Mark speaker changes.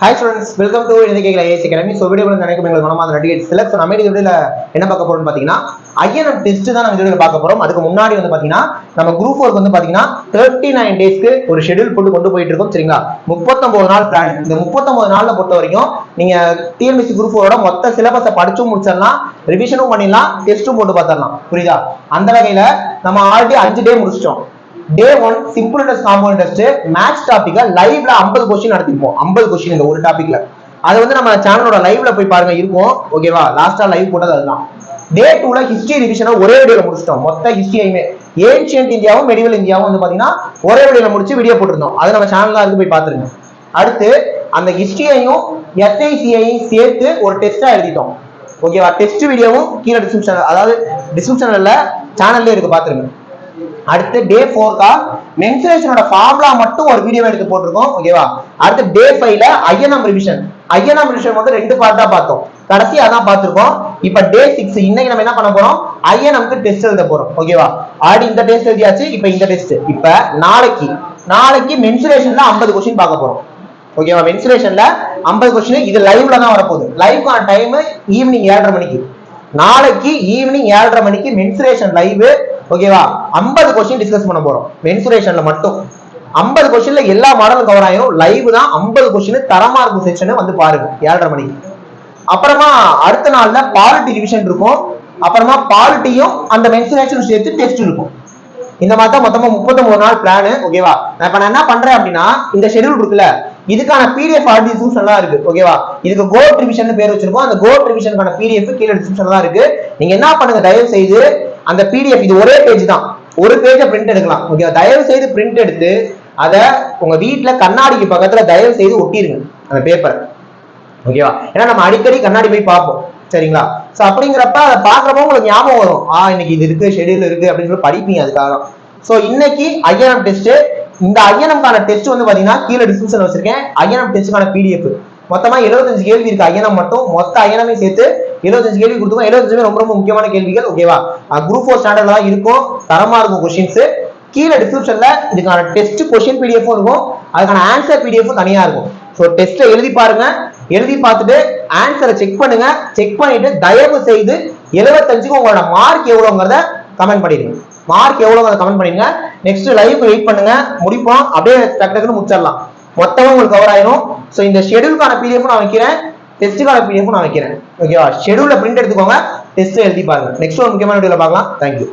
Speaker 1: Hi students, welcome to IAS Academy. So video நினைக்கும் எங்களுக்கு மனமார்ந்த நன்றிகள். சிலர் நம்ம இந்த வீடியோல என்ன பார்க்க போறோம்னு பாத்தீங்கன்னா INM டெஸ்ட் தான் நம்ம வீடியோல பார்க்க போறோம். அதுக்கு முன்னாடி வந்து பாத்தீங்கன்னா நம்ம குரூப் 4 வந்து பாத்தீங்கன்னா 39 டேஸ்க்கு ஒரு ஷெட்யூல் போட்டு கொண்டு போயிட்டு இருக்கோம். சரிங்களா? 39 நாள் பிளான். இந்த 39 நாள்ல பொறுத்த வரைக்கும் நீங்க டிஎன்பிஎஸ்சி குரூப் 4 ஓட மொத்த சிலபஸை படிச்சும் முடிச்சிடலாம், ரிவிஷனும் பண்ணிடலாம், டெஸ்டும் போட்டு பார்த்தறலாம். புரியுதா? அந்த வகையில நம்ம ஆல்ரெடி 5 டே முடிச்சிட்டோம். Day 1 simple test compound test maths டாபிக்க லைவ்ல 50 क्वेश्चन நடத்திப்போம். 50 क्वेश्चन இந்த ஒரு டாபிக்ல. அது வந்து நம்ம சேனலோட லைவ்ல போய் பாருங்க இருக்கும். ஓகேவா? லாஸ்டா லைவ் போட்டது அதுதான். Day 2ல ஹிஸ்டரி ரிவிஷனை ஒரே வீடியோல முடிச்சிட்டோம். மொத்த ஹிஸ்டரியுமே ஏன்ஷியன்ட் இந்தியாவும் மெடிவல் இந்தியாவும் வந்து பாத்தீங்கன்னா ஒரே வீடியோல முடிச்சு வீடியோ போட்டுருந்தோம். அது நம்ம சேனல்ல இருக்கு போய் பாத்துருங்க. அடுத்து அந்த ஹிஸ்டரியையும் எஸ்ஐசியையும் சேர்த்து ஒரு டெஸ்டா எழுதிட்டோம். ஓகேவா? டெஸ்ட் வீடியோவும் கீழே டிஸ்கிரிப்ஷன், அதாவது டிஸ்கிரிப்ஷன்ல சேனல்ல இருக்கு, பாத்துருங்க. அடுத்து டே 4 மென்சுரேஷனோட ஃபார்முலா மட்டும் ஒரு வீடியோ எடுத்து போட்டுருக்கோம். ஓகேவா? அடுத்து டே 5ல ஐஎன்எம் ரிவிஷன் மட்டும் 2 பார்ட்டா பார்த்தோம். கடைசி அதான் பார்த்திருக்கோம். இப்ப டே 6 இன்னைக்கு நம்ம என்ன பண்ண போறோம்? ஐஎன்எம்க்கு டெஸ்ட் எழுத போறோம். ஓகேவா? ஆல்ரெடி இந்த டெஸ்ட் எழுதியாச்சு. இப்ப இந்த டெஸ்ட். இப்ப நாளைக்கு மென்சுரேஷன்ல 50 क्वेश्चन பார்க்க போறோம். ஓகேவா? மென்சுரேஷன்ல 50 क्वेश्चन. இது லைவ்ல தான் வரப்போகுது. லைவ்க்கான டைம் ஈவினிங் 7:30 மணிக்கு. நாளைக்கு ஈவினிங் 7:30 மணிக்கு மென்சுரேஷன் லைவ். ஓகேவா? 50 क्वेश्चन டிஸ்கஸ் பண்ண போறோம். மென்சுரேஷன்ல மட்டும் 50 क्वेश्चनல எல்லா மாடலும் கவர் ஆயிரும். லைவ் தான் 50 क्वेश्चन தரமா இருக்கும். செக்ஷன் வந்து பாருங்க 7:30 மணிக்கு. அப்புறமா அடுத்த நாள்ல பாலிட்டி ரிவிஷன் இருக்கும். அப்புறமா பாலிட்டியும் அந்த மென்சுரேஷன் சேர்த்து டெஸ்ட் இருக்கும். இந்த மாதிரி தான் மொத்தமா 39 நாள் பிளான். ஓகேவா? நான் என்ன பண்றேன் அப்படின்னா, இந்த ஷெட்யூல் இருக்குல்ல, இதுக்கான பிடிஎஃப் ஆல்ரெடி டிஸ்கிரிப்ஷன்ல இருக்கு. ஓகேவா? இதுக்கு கோட் ரிவிஷன் பேர் வச்சிருக்கோம். அந்த கோட் ரிவிஷனுக்கான பிடிஎஃப் கீழே டிஸ்கிரிப்ஷன்ல தான் இருக்கு. நீங்க என்ன பண்ணுங்க, தயவு செய்து அந்த பிடிஎஃப், இது ஒரே பேஜ் தான், ஒரு பேஜை பிரிண்ட் எடுக்கலாம். ஓகேவா? தயவு செய்து பிரிண்ட் எடுத்து அதை உங்க வீட்டுல கண்ணாடிக்கு பக்கத்துல தயவு செய்து ஒட்டிருங்க அந்த பேப்பர். ஓகேவா? ஏன்னா நம்ம அடிக்கடி கண்ணாடி போய் பார்ப்போம். சரிங்களா? சோ அப்படிங்கிறப்ப அதை பாக்குறப்ப உங்களுக்கு ஞாபகம் வரும், இன்னைக்கு இது இருக்கு, ஷெட்யூல் இருக்கு அப்படின்னு சொல்லி படிப்பீங்க. அதுக்காக சோ இன்னைக்கு ஐஎன்எம் டெஸ்ட். இந்த ஐஎன்எம்கான டெஸ்ட் வந்து பாத்தீங்கன்னா கீழே டிஸ்கிரிப்ஷன்ல வச்சிருக்கேன். ஐஎன்எம் டெஸ்ட்கான பிடிஎஃப் மொத்தமா 75 கேள்வி இருக்கு. ஐஎன்எம் மட்டும் மொத்த ஐஎன்எம் சேர்த்து 75 கேள்வி கொடுத்துருக்கோம். 75 ரொம்ப ரொம்ப முக்கியமான கேள்விகள். ஓகேவா? குரூப் 4 ஸ்டாண்டர்ட்ல தான் இருக்கும். தரமா இருக்கும் கொஸ்டின்ஸ். கீழே டிஸ்கிரிப்ஷன்ல இதுக்கான டெஸ்ட் கொஸ்டின் பிடிஎஃப் இருக்கும். அதுக்கான ஆன்சர் பிடிஎஃப் தனியா இருக்கும். ஸோ டெஸ்ட்டை எழுதி பாருங்க. எழுதி பார்த்துட்டு ஆன்சரை செக் பண்ணுங்க. செக் பண்ணிட்டு தயவு செய்து 75க்கு உங்களோட மார்க் எவ்வளவுங்கிறத கமெண்ட் பண்ணிடுங்க. மார்க் எவ்வளவு கமெண்ட் பண்ணிடுங்க. நெக்ஸ்ட் லைவ் வெயிட் பண்ணுங்க, முடிப்போம். அப்படியே டக்குன்னு முடிச்சிடலாம். மொத்தமா உங்களுக்கு கவர் ஆயிரும். ஸோ இந்த ஷெட்யூலுக்கான பிடிஎஃப் நான் வைக்கிறேன், டெஸ்ட்டுக்கான பிடிஎஃப் நான் வைக்கிறேன். ஓகேவா? ஷெட்யூல்ல பிரிண்ட் எடுத்துக்கோங்க, டெஸ்ட் எழுதி பாருங்க. நெக்ஸ்ட் ஒரு முக்கியமான வீடியோல பார்க்கலாம். தேங்க்யூ.